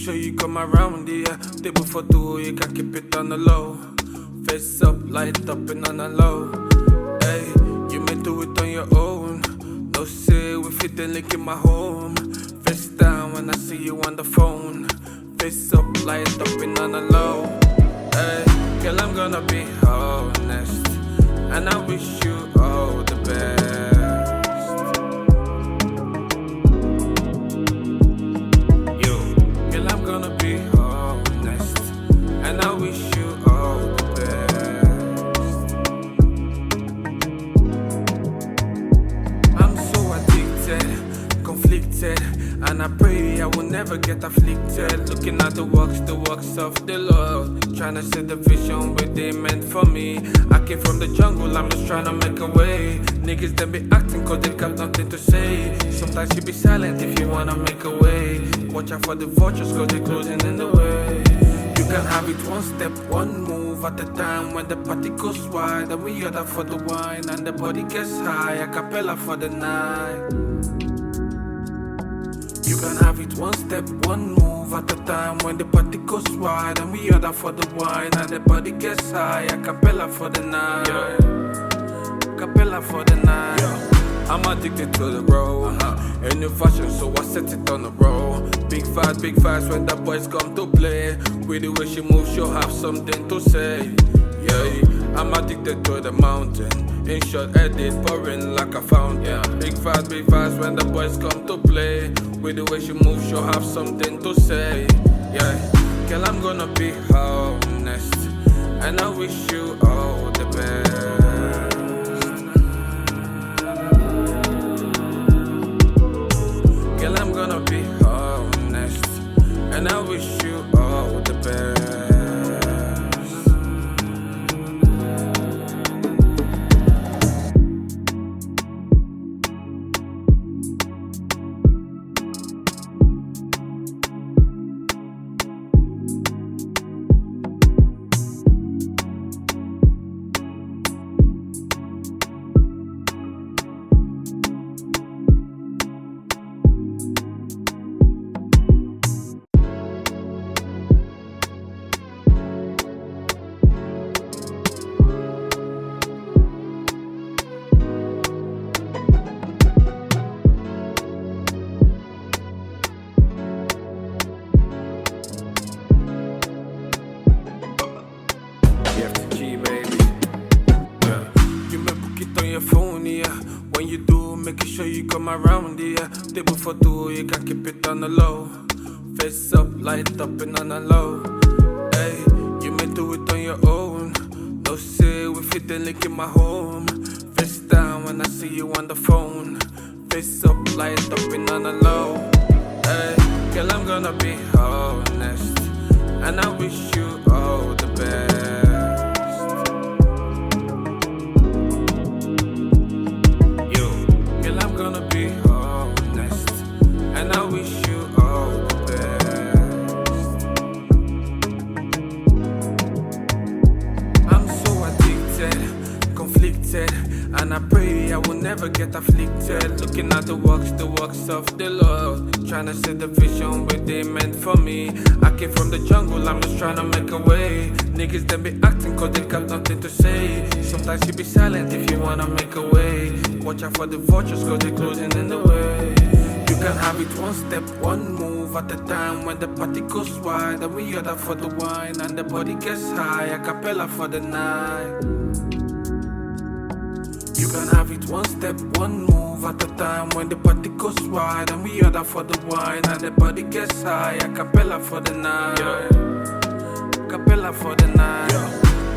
sure you come around, yeah. Table for two, you can keep it on the low. Face up, light up and on the low. Hey, you may do it on your own. No say we fit the link in my home. Face down when I see you on the phone. Face up, light up and on the low. Hey, girl, I'm gonna be honest, and I wish you all the best. I'm gonna be honest, and I wish you all the best. I'm so addicted, conflicted, and I pray I will never get afflicted. Looking at the works of the Lord, trying to set the vision where they meant for me. I came from the jungle, I'm just trying to make a way. Niggas they be acting cause they got nothing to say. Sometimes you be silent if you wanna make a way. Watch out for the vultures cause they're closing in the way. You can have it one step, one move at a time. When the party goes wide and we order for the wine, and the body gets high, a cappella for the night. You can have it one step, one move at a time. When the party goes wide and we order for the wine, and the body gets high, a cappella for the night. Cappella for the night. I'm addicted to the road. A new fashion, so I set it on the road. Big fast when the boys come to play. With the way she moves, she'll have something to say. Yeah, I'm addicted to the mountain. In short, edit pouring like a fountain. Big fast when the boys come to play. With the way she moves, she'll have something to say. Yeah, girl, I'm gonna be honest, and I wish you all the best. Girl, I'm gonna be honest, and I wish you all the best. When you do, make sure you come around, yeah. Table for two, you can keep it on the low. Face up, light up and on the low. Hey, you may do it on your own. No say we fit the link in my home. Face down when I see you on the phone. Face up, light up and on the low. Hey, girl, I'm gonna be honest, and I wish you all the best. And I wish you all the best. I'm so addicted, conflicted, and I pray I will never get afflicted. Looking at the works of the Lord, trying to set the vision where they meant for me. I came from the jungle, I'm just trying to make a way. Niggas they be acting cause they got nothing to say. Sometimes you be silent if you wanna make a way. Watch out for the vultures cause they're closing in the way. You can have it one step, one move at a time. When the party goes wide and we order for the wine, and the body gets high, a cappella for the night. You can have it one step, one move at a time. When the party goes wide and we order for the wine, and the body gets high, a cappella for the night. Cappella for the night.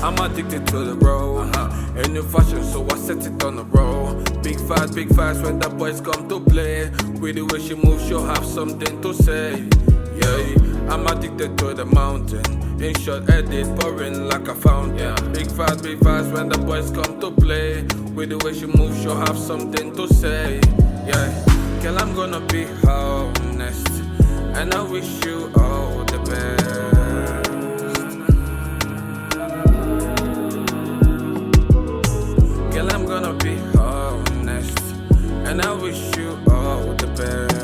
I'm addicted to the road. A new fashion, so I set it on the road. Big fast when the boys come to play. With the way she moves, she'll have something to say. Yeah, I'm addicted to the mountain. In short, edit pouring like a fountain. Big fast when the boys come to play. With the way she moves, she'll have something to say. Yeah, girl, I'm gonna be honest, and I wish you all the best. Girl, I'm gonna be honest, and I wish you all the best.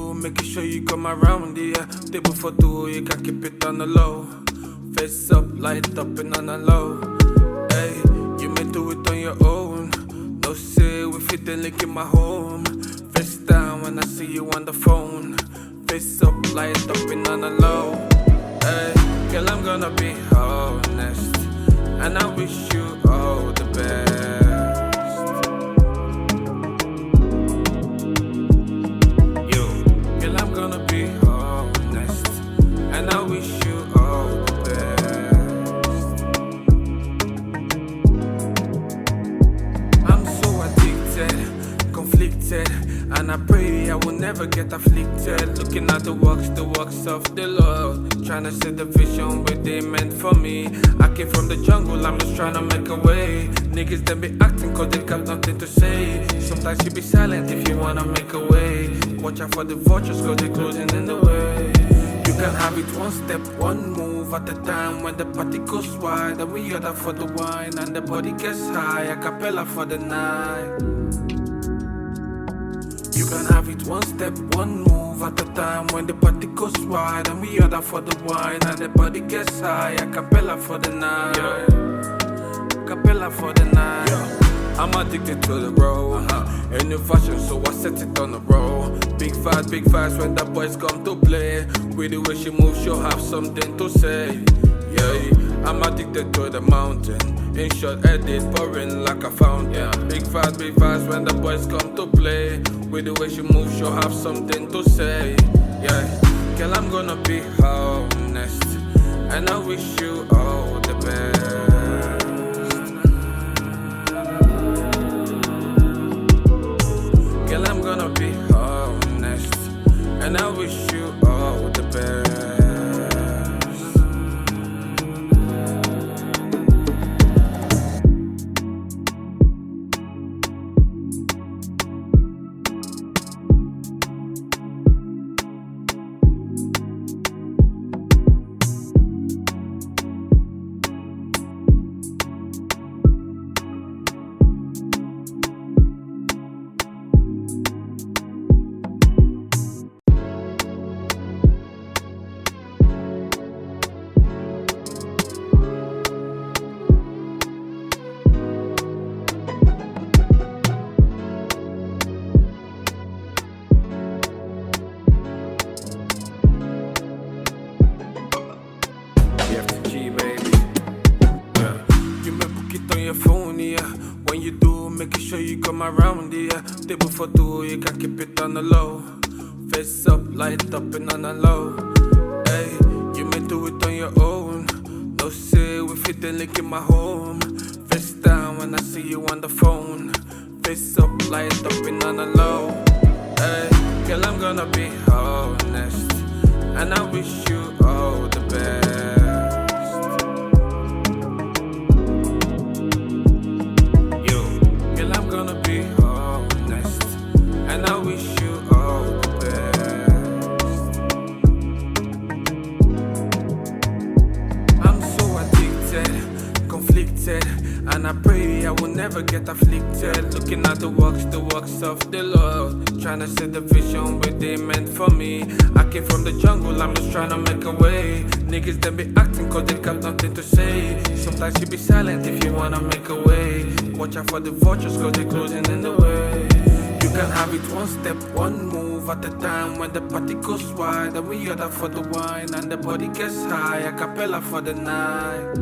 do, making sure you come around, yeah. Table for two, you can keep it on the low. Face up, light up and on the low. Hey, you may do it on your own. No say, we fit the link in my home. Face down when I see you on the phone. Face up, light up and on the low. Hey, girl, I'm gonna be honest, and I wish you all the best. Yo, girl, I'm gonna be honest, and I wish you all the best. I'm so addicted, conflicted, and I pray I will never get afflicted. Looking at the works of the Lord, trying to see the vision where they meant for me. I came from the jungle, I'm just trying to make a way. Niggas they be acting cause they got nothing to say. Sometimes you be silent if you wanna make a way. Watch out for the vultures cause they closing in the way. You can have it one step, one move at a time. When the party goes wide and we order for the wine, and the body gets high, a cappella for the night. You can have it one step, one move at a time. When the party goes wide and we order for the wine, and the body gets high, a cappella for the night. Yeah. Cappella for the night. Yeah. I'm addicted to the road. A new fashion, so I set it on the road. Big fast when the boys come to play. With the way she moves, she'll have something to say. Yeah, I'm addicted to the mountain. In short, edit pouring like a fountain. Yeah. Big fast when the boys come to play. With the way she moves, she'll have something to say. Yeah, girl, I'm gonna be honest, and I wish you all the best. Girl, I'm gonna be honest, and I wish you all the best. Your phone, yeah. When you do, making sure you come around, yeah. Table for two, you can keep it on the low. Face up, light up and on the low. Hey, you may do it on your own. No say, we fit the link in my home. Face down when I see you on the phone. Face up, light up and on the low. Hey, girl, I'm gonna be honest, and I wish you all the best. And I wish you all the best. I'm so addicted, conflicted, and I pray I will never get afflicted. Looking at the works of the Lord, trying to see the vision where they meant for me. I came from the jungle, I'm just trying to make a way. Niggas they be acting cause they got nothing to say. Sometimes you be silent if you wanna make a way. Watch out for the vultures cause they closing in the way. You can have it one step, one move at a time. When the party goes wide and we order for the wine, and the body gets high, a cappella for the night.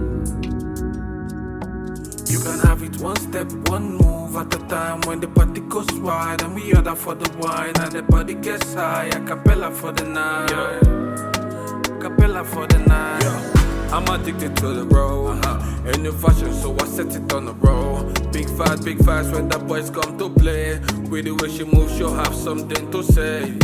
You can have it one step, one move at a time. When the party goes wide and we order for the wine, and the body gets high, a cappella for the night. Yeah. Cappella for the night. Yeah. I'm addicted to the road. A new fashion, so I set it on the road. Big fast when the boys come to play. With the way she moves, she'll have something to say.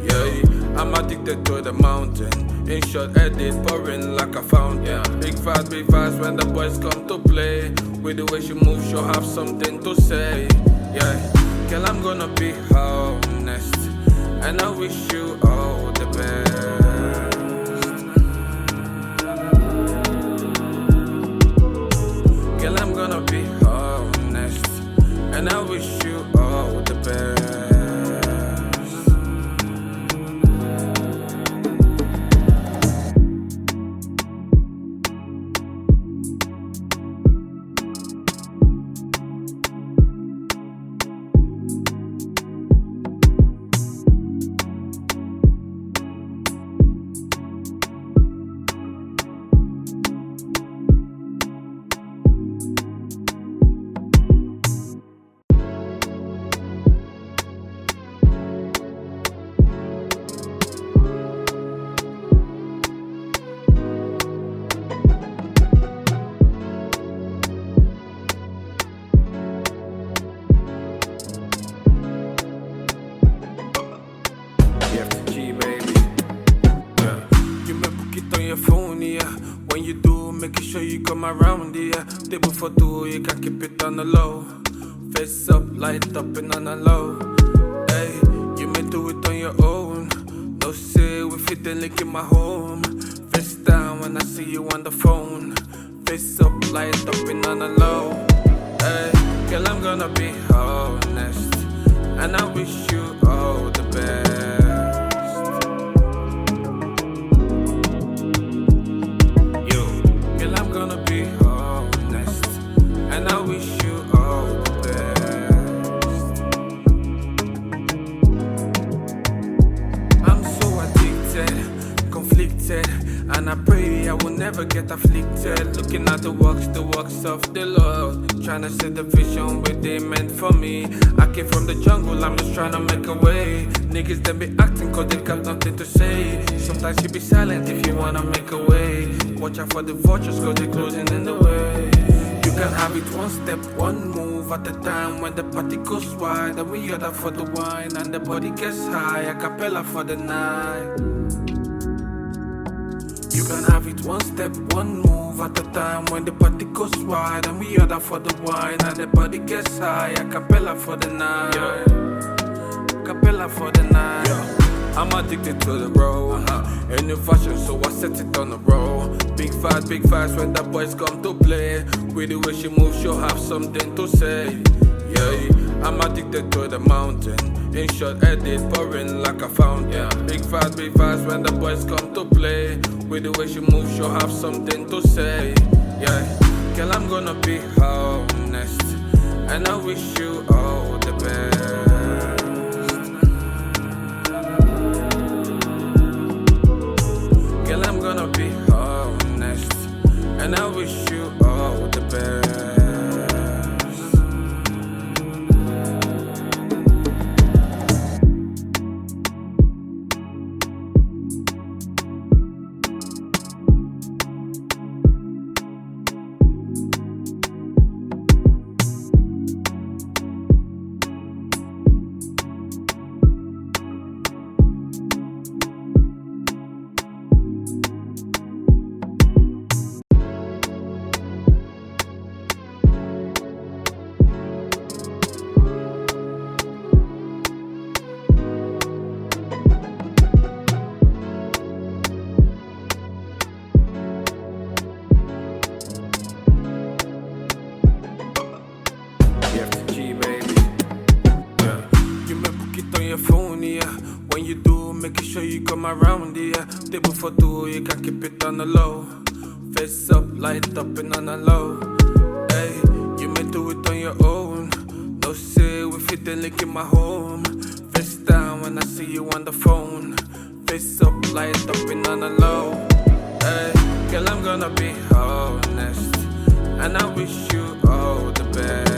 Yeah, I'm addicted to the mountain. In short, edit pouring like a fountain. Yeah. Big fast when the boys come to play. With the way she moves, she'll have something to say. Yeah, girl, I'm gonna be honest, and I wish you all the best. Girl, I'm gonna be honest, and I wish you all the best. sure you come around, yeah. Table for two, you can keep it on the low. Face up, light up and on the low. Hey, you may do it on your own. No say we fit the link in my home. Face down when I see you on the phone. Face up, light up and on the low. Hey, girl, I'm gonna be honest, and I wish you all the best. Yo, girl, I'm gonna be honest, and I wish you all the best. I'm so addicted, conflicted, and I pray I will never get afflicted. Looking at the works of the Lord, trying to set the vision where they meant for me. I came from the jungle, I'm just trying to make a way. Niggas them be acting cause they got nothing to say. Sometimes you be silent if you wanna make a way. Watch out for the vultures cause they closing in the way. You can have it one step, one move at a time. When the party goes wide, and we order for the wine, and the body gets high, a cappella for the night. You can have it one step, one move at a time. When the party goes wide, and we order for the wine, and the body gets high, a cappella for the night. Cappella for the night. I'm addicted to the road. A new fashion, so I set it on the road. Big fast when the boys come to play. With the way she moves, she'll have something to say. Yeah, I'm addicted to the mountain. In short, edit pouring like a fountain. Big fast when the boys come to play. With the way she moves, she'll have something to say. Yeah, girl, I'm gonna be honest, and I wish you all the best. Girl, I'm gonna be honest, and I wish you all the best. Phone, yeah. When you do, make sure you come around, yeah. Table for two, you can keep it on the low. Face up, light up and on the low. Hey, you may do it on your own. No say we fit the link in my home. Face down when I see you on the phone. Face up, light up and on the low. Hey, girl, I'm gonna be honest, and I wish you all the best.